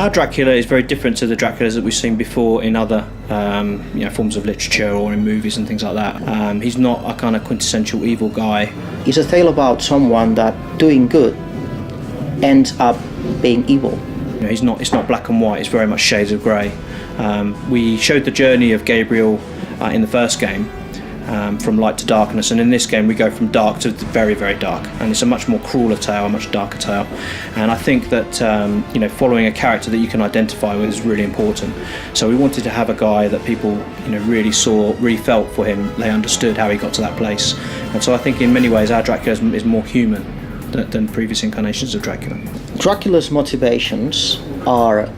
Our Dracula is very different to the Draculas that we've seen before in other forms of literature or in movies and things like that. He's not a kind of quintessential evil guy. It's a tale about someone that doing good ends up being evil. It's not black and white, it's very much shades of grey. We showed the journey of Gabriel in the first game, from light to darkness, and in this game we go from dark to very, very dark, and it's a much more crueler tale, a much darker tale. And I think that following a character that you can identify with is really important. So we wanted to have a guy that people really felt for him, they understood how he got to that place. And so I think in many ways our Dracula is more human than previous incarnations of Dracula. Dracula's motivations are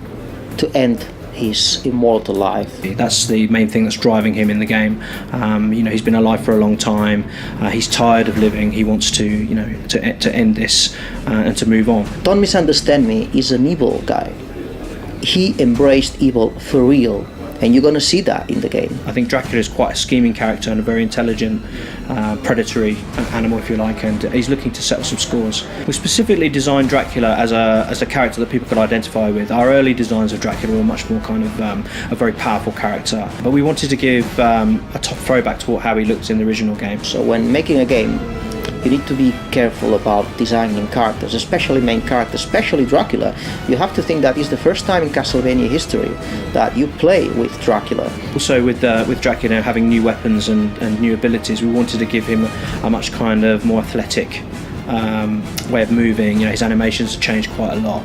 to end his immortal life. That's the main thing that's driving him in the game. He's been alive for a long time. He's tired of living. He wants to end this and to move on. Don't misunderstand me. He's an evil guy. He embraced evil for real, and you're going to see that in the game. I think Dracula is quite a scheming character and a very intelligent, predatory animal, if you like, and he's looking to settle some scores. We specifically designed Dracula as a character that people could identify with. Our early designs of Dracula were much more kind of a very powerful character, but we wanted to give a top throwback to how he looked in the original game. So when making a game, you need to be careful about designing characters, especially main characters, especially Dracula. You have to think that it's the first time in Castlevania history that you play with Dracula. Also with Dracula having new weapons and new abilities, we wanted to give him a much kind of more athletic way of moving. His animations have changed quite a lot.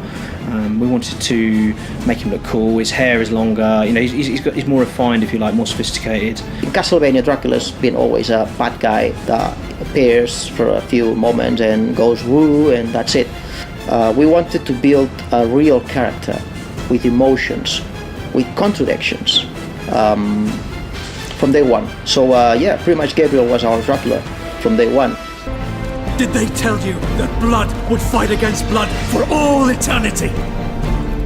We wanted to make him look cool. His hair is longer. He's more refined, if you like, more sophisticated. In Castlevania, Dracula's been always a bad guy that appears for a few moments and goes woo, and that's it. We wanted to build a real character with emotions, with contradictions from day one. So pretty much Gabriel was our Dracula from day one. Did they tell you that blood would fight against blood for all eternity?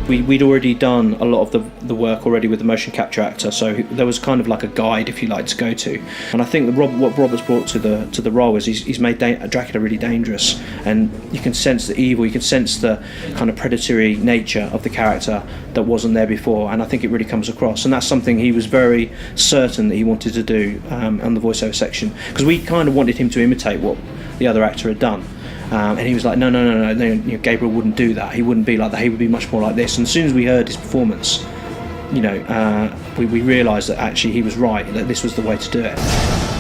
We'd already done a lot of the work already with the motion capture actor, so there was kind of like a guide, if you like, to go to. And I think what Robert's brought to the role is he's made Dracula really dangerous, and you can sense the evil, you can sense the kind of predatory nature of the character that wasn't there before, and I think it really comes across. And that's something he was very certain that he wanted to do on the voiceover section, because we kind of wanted him to imitate what the other actor had done. And he was like, no, Gabriel wouldn't do that. He wouldn't be like that. He would be much more like this. And as soon as we heard his performance, we realised that actually he was right, that this was the way to do it.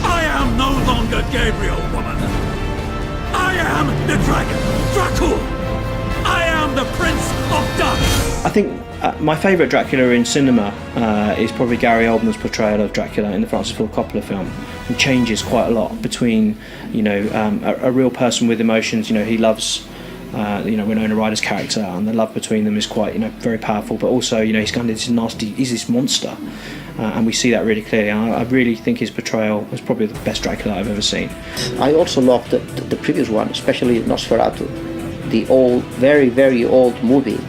I am no longer Gabriel, woman. I am the dragon, Dracul. I am the Prince of Darkness. I think my favourite Dracula in cinema is probably Gary Oldman's portrayal of Dracula in the Francis Ford Coppola film. He changes quite a lot between, a real person with emotions. He loves, Winona Ryder's character, and the love between them is quite, very powerful. But also, he's kind of this nasty, he's this monster, and we see that really clearly. And I really think his portrayal was probably the best Dracula I've ever seen. I also loved the previous one, especially Nosferatu, the old, very, very old movie.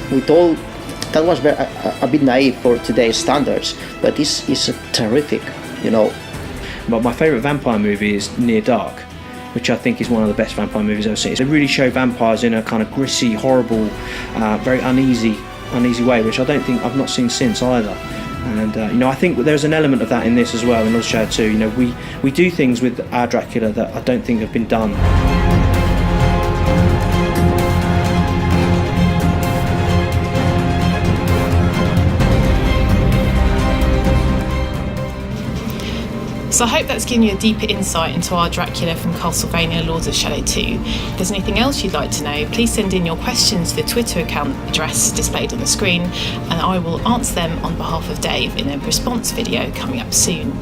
That was a bit naive for today's standards, but this is a terrific, But my favourite vampire movie is Near Dark, which I think is one of the best vampire movies I've ever seen. They really show vampires in a kind of gritty, horrible, very uneasy way, which I've not seen since either. And I think there's an element of that in this as well, in Nosferatu 2. We do things with our Dracula that I don't think have been done. So I hope that's given you a deeper insight into our Dracula from Castlevania Lords of Shadow 2. If there's anything else you'd like to know, please send in your questions to the Twitter account address displayed on the screen, and I will answer them on behalf of Dave in a response video coming up soon.